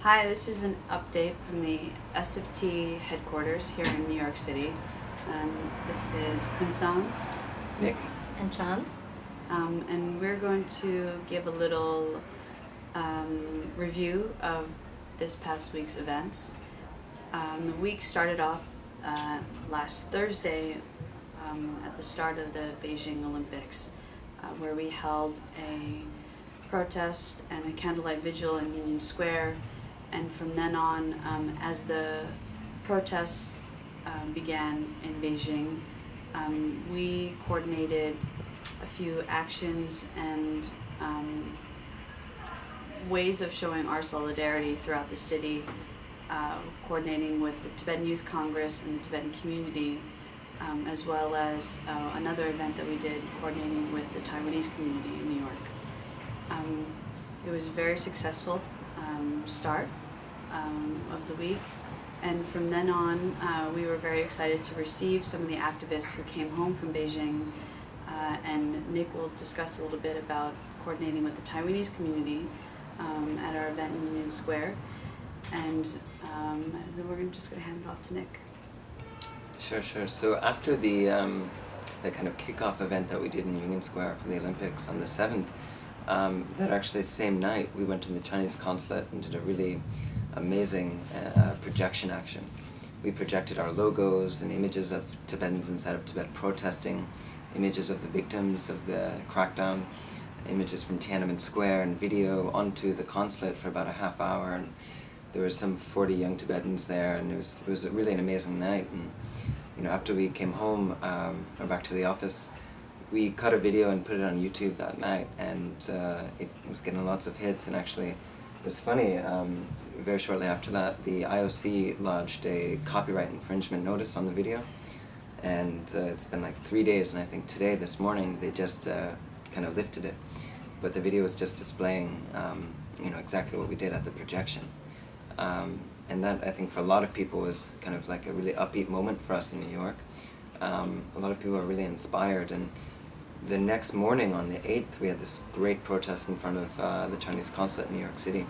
Hi, this is an update from the SFT headquarters here in New York City. And this is Kun-sang. Nick. And Chan. And we're going to give a little review of this past week's events. The week started off last Thursday at the start of the Beijing Olympics, where we held a protest and a candlelight vigil in Union Square. And from then on, as the protests began in Beijing, we coordinated a few actions and ways of showing our solidarity throughout the city, coordinating with the Tibetan Youth Congress and the Tibetan community, as well as another event that we did coordinating with the Taiwanese community in New York. It was a very successful start of the week, and from then on we were very excited to receive some of the activists who came home from Beijing, and Nick will discuss a little bit about coordinating with the Taiwanese community at our event in Union Square, and then we're just going to hand it off to Nick. Sure. So after the kind of kickoff event that we did in Union Square for the Olympics on the 7th, that actually same night we went to the Chinese consulate and did a really amazing projection action. We projected our logos and images of Tibetans inside of Tibet protesting, images of the victims of the crackdown, images from Tiananmen Square and video onto the consulate for about a half hour, and there were some 40 young Tibetans there, and it was really an amazing night. And after we came home or back to the office, we cut a video and put it on YouTube that night, and it was getting lots of hits. And actually, it was funny, very shortly after that, the IOC lodged a copyright infringement notice on the video, and it's been like 3 days, and I think today, this morning, they just kind of lifted it. But the video was just displaying exactly what we did at the projection. And that, I think, for a lot of people was kind of like a really upbeat moment for us in New York. A lot of people were really inspired, and the next morning on the 8th, we had this great protest in front of the Chinese consulate in New York City,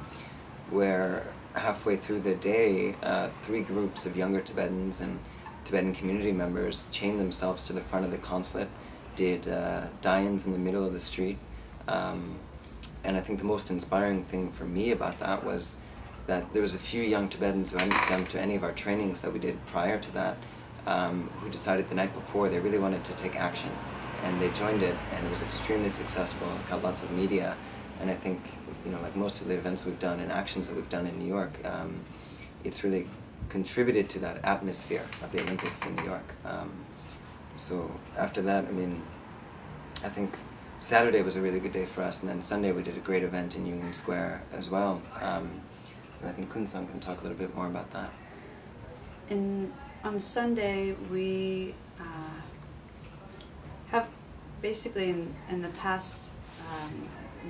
where halfway through the day, 3 groups of younger Tibetans and Tibetan community members chained themselves to the front of the consulate, did die-ins in the middle of the street. And I think the most inspiring thing for me about that was that there was a few young Tibetans who hadn't come to any of our trainings that we did prior to that, who decided the night before they really wanted to take action. And they joined it, and it was extremely successful. It got lots of media, and I think, like most of the events we've done and actions that we've done in New York, it's really contributed to that atmosphere of the Olympics in New York. So after that, I think Saturday was a really good day for us, and then Sunday we did a great event in Union Square as well. And I think Kun-sang can talk a little bit more about that. On Sunday, we have basically in the past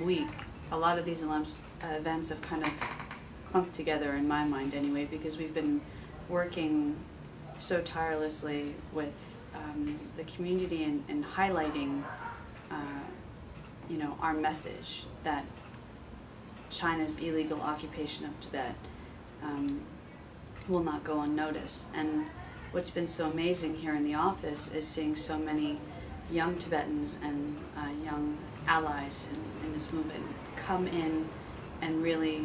week, a lot of these events have kind of clumped together in my mind anyway, because we've been working so tirelessly with the community and highlighting our message that China's illegal occupation of Tibet will not go unnoticed. And what's been so amazing here in the office is seeing so many young Tibetans and young allies in this movement come in and really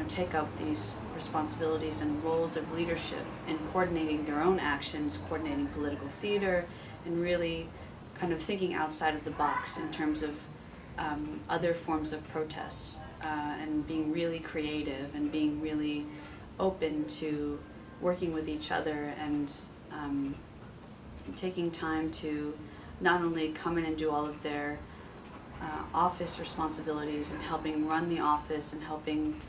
take up these responsibilities and roles of leadership in coordinating their own actions, coordinating political theater, and really kind of thinking outside of the box in terms of other forms of protests, and being really creative and being really open to working with each other and taking time to not only come in and do all of their office responsibilities and helping run the office and helping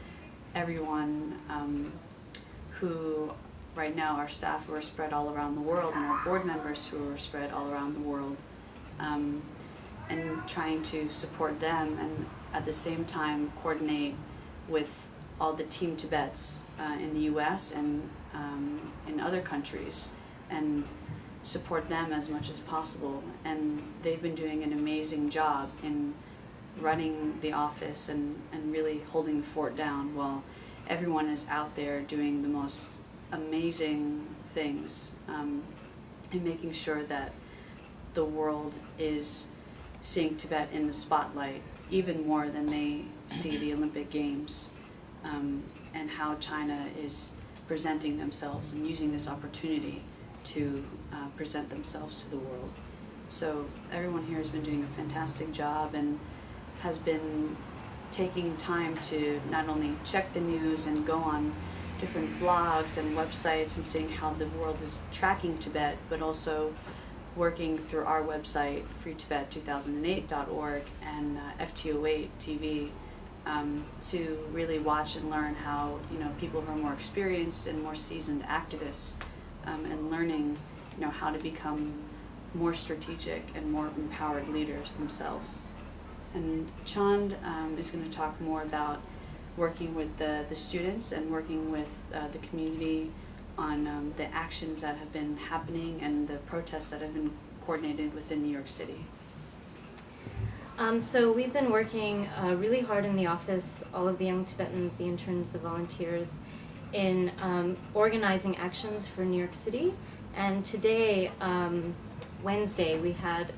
everyone who right now our staff who are spread all around the world and our board members who are spread all around the world, and trying to support them and at the same time coordinate with all the Team Tibets in the US and in other countries and support them as much as possible. And they've been doing an amazing job in running the office and really holding the fort down while everyone is out there doing the most amazing things, and making sure that the world is seeing Tibet in the spotlight even more than they see the Olympic Games, and how China is presenting themselves and using this opportunity to present themselves to the world. So everyone here has been doing a fantastic job and has been taking time to not only check the news and go on different blogs and websites and seeing how the world is tracking Tibet, but also working through our website, freetibet2008.org, and FT08 TV, to really watch and learn how, you know, people who are more experienced and more seasoned activists, and learning, you know, how to become more strategic and more empowered leaders themselves. And Chand is going to talk more about working with the students and working with the community on the actions that have been happening and the protests that have been coordinated within New York City. So we've been working really hard in the office, all of the young Tibetans, the interns, the volunteers, in organizing actions for New York City. And today, Wednesday, we had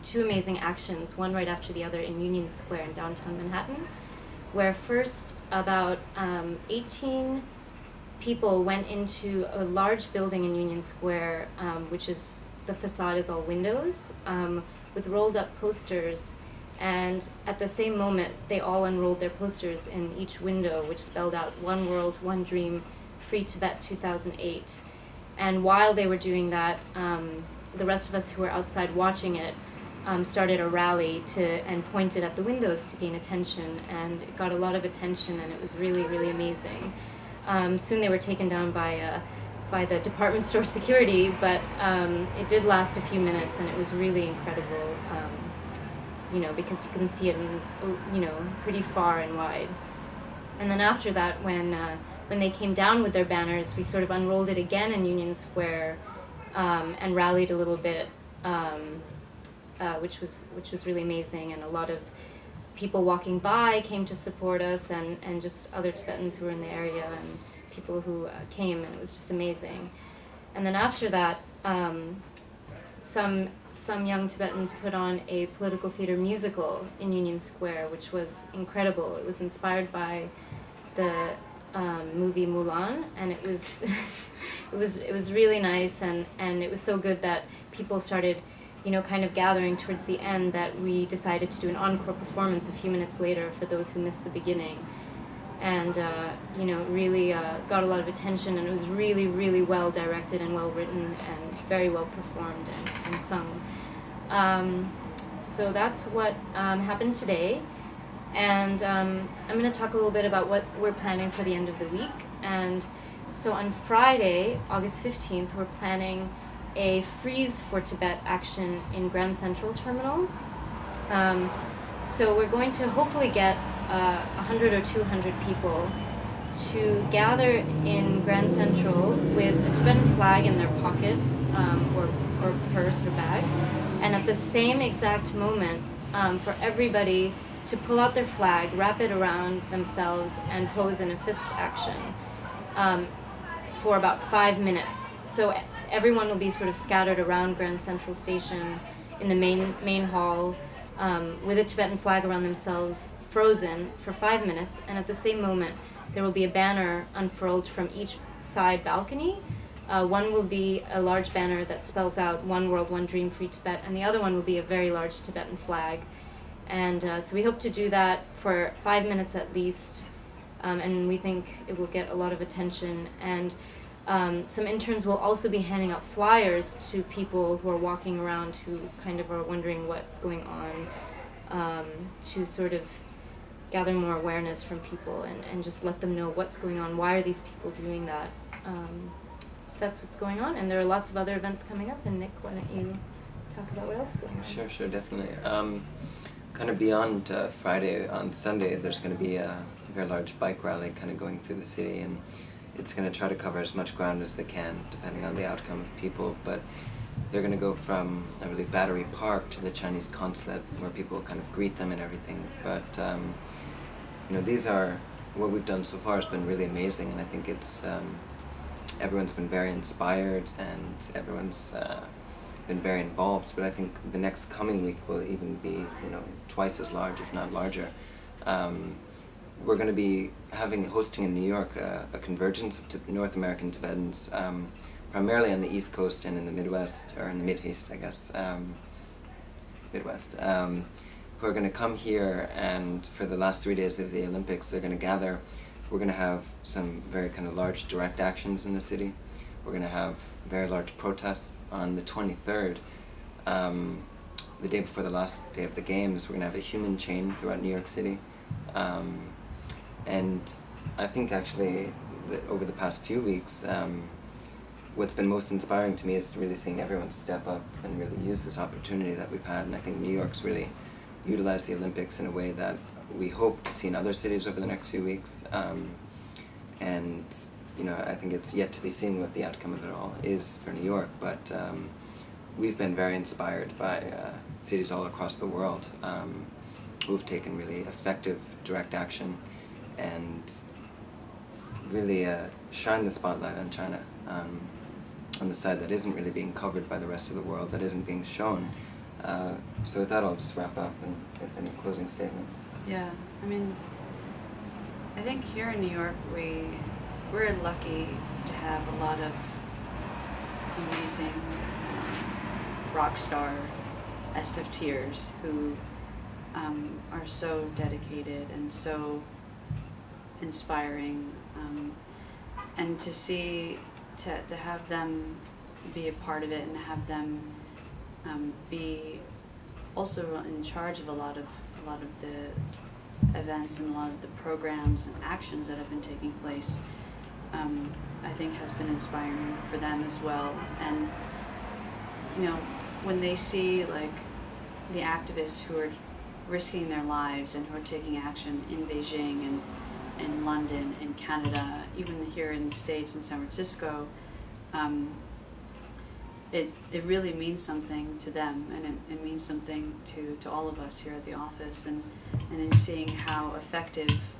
2 amazing actions, one right after the other in Union Square in downtown Manhattan, where first about 18 people went into a large building in Union Square, which is, the facade is all windows, with rolled up posters, and at the same moment they all unrolled their posters in each window, which spelled out "One World, One Dream, Free Tibet 2008. And while they were doing that, the rest of us who were outside watching it started a rally and pointed at the windows to gain attention, and it got a lot of attention, and it was really, really amazing. Soon they were taken down by the department store security, but it did last a few minutes, and it was really incredible, you know, because you can see it in, you know, pretty far and wide. And then after that, when they came down with their banners, we sort of unrolled it again in Union Square, and rallied a little bit, which was really amazing, and a lot of people walking by came to support us, and just other Tibetans who were in the area, and people who came, and it was just amazing. And then after that, some young Tibetans put on a political theater musical in Union Square, which was incredible. It was inspired by the movie Mulan, and it was it was really nice, and it was so good that people started, you know, kind of gathering towards the end, that we decided to do an encore performance a few minutes later for those who missed the beginning. And you know, really got a lot of attention, and it was really, really well directed and well written and very well performed and sung. So that's what happened today. And I'm going to talk a little bit about what we're planning for the end of the week. And so on Friday, August 15th, we're planning a Freeze for Tibet action in Grand Central Terminal. So we're going to hopefully get 100 or 200 people to gather in Grand Central with a Tibetan flag in their pocket, or purse or bag, and at the same exact moment, for everybody to pull out their flag, wrap it around themselves, and pose in a fist action for about 5 minutes. So everyone will be sort of scattered around Grand Central Station in the main hall, with a Tibetan flag around themselves, frozen for 5 minutes, and at the same moment there will be a banner unfurled from each side balcony. One will be a large banner that spells out "One World, One Dream, Free Tibet," and the other one will be a very large Tibetan flag. And so we hope to do that for 5 minutes at least, and we think it will get a lot of attention. And some interns will also be handing out flyers to people who are walking around who kind of are wondering what's going on, to sort of gather more awareness from people and just let them know what's going on, why are these people doing that. So that's what's going on, and there are lots of other events coming up, and Nick, why don't you talk about what else is going on? Sure, definitely. Kind of beyond Friday, on Sunday, there's going to be a very large bike rally kind of going through the city, and it's going to try to cover as much ground as they can, depending on the outcome of people. But they're going to go from, I believe, Battery Park to the Chinese consulate, where people kind of greet them and everything. But you know, these are what we've done so far has been really amazing, and I think it's everyone's been very inspired and everyone's been very involved. But I think the next coming week will even be, you know, twice as large, if not larger. We're going to be hosting in New York a convergence of North American Tibetans, primarily on the East Coast and in the Midwest, or in the Mid-East, I guess, Midwest, who are going to come here, and for the last 3 days of the Olympics, they're going to gather. We're going to have some very kind of large direct actions in the city. We're going to have very large protests on the 23rd, the day before the last day of the games. We're going to have a human chain throughout New York City. And I think actually that over the past few weeks, what's been most inspiring to me is really seeing everyone step up and really use this opportunity that we've had. And I think New York's really utilized the Olympics in a way that we hope to see in other cities over the next few weeks. And you know, I think it's yet to be seen what the outcome of it all is for New York, but we've been very inspired by cities all across the world who've taken really effective direct action and really shine the spotlight on China on the side that isn't really being covered by the rest of the world, that isn't being shown. So with that, I'll just wrap up and get any closing statements. Yeah, I mean, I think here in New York we're lucky to have a lot of amazing rock star SFTers who are so dedicated and so inspiring, and to have them be a part of it and have them be also in charge of a lot of the events and a lot of the programs and actions that have been taking place, I think has been inspiring for them as well. And you know, when they see like the activists who are risking their lives and who are taking action in Beijing and in London, in Canada, even here in the States, in San Francisco, it really means something to them, and it means something to all of us here at the office, and in seeing how effective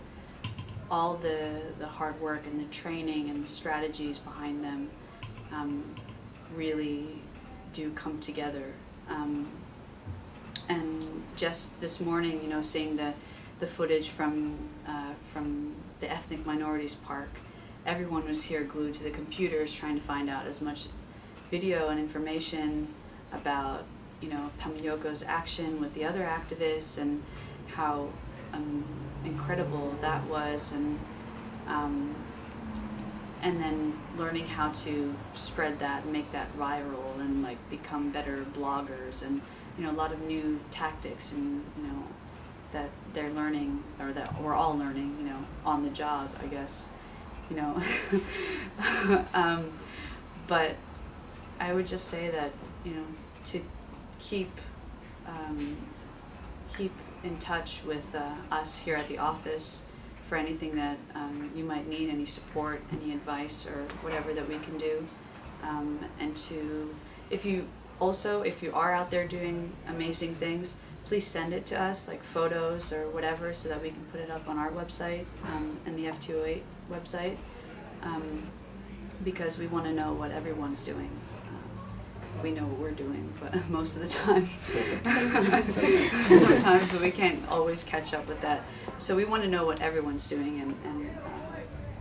all the hard work and the training and the strategies behind them really do come together. And just this morning, you know, seeing the footage from the Ethnic Minorities Park, everyone was here glued to the computers trying to find out as much video and information about, you know, Pamayoko's action with the other activists and how incredible that was, and then learning how to spread that and make that viral and like become better bloggers, and you know, a lot of new tactics, and you know, that they're learning, or that we're all learning, you know, on the job, I guess, you know. But I would just say that, you know, to keep in touch with us here at the office for anything that you might need, any support, any advice, or whatever that we can do. And to, if you are out there doing amazing things, please send it to us, like photos or whatever, so that we can put it up on our website and the F208 website, because we want to know what everyone's doing. We know what we're doing, but most of the time, sometimes we can't always catch up with that. So we want to know what everyone's doing, and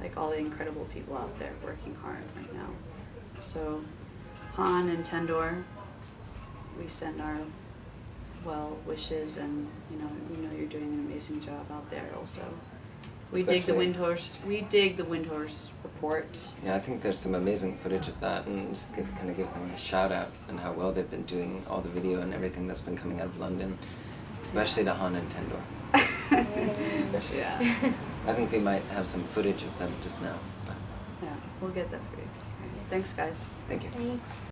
like all the incredible people out there working hard right now. So Han and Tendor, we send our well wishes, and you know you're doing an amazing job out there also. We dig the Windhorse report. Yeah, I think there's some amazing footage of that, and just kind of give them a shout out and how well they've been doing all the video and everything that's been coming out of London, especially to Han and Tendor. Especially, yeah. I think we might have some footage of them just now. But Yeah, we'll get that for you. All right. Thanks, guys. Thank you. Thanks.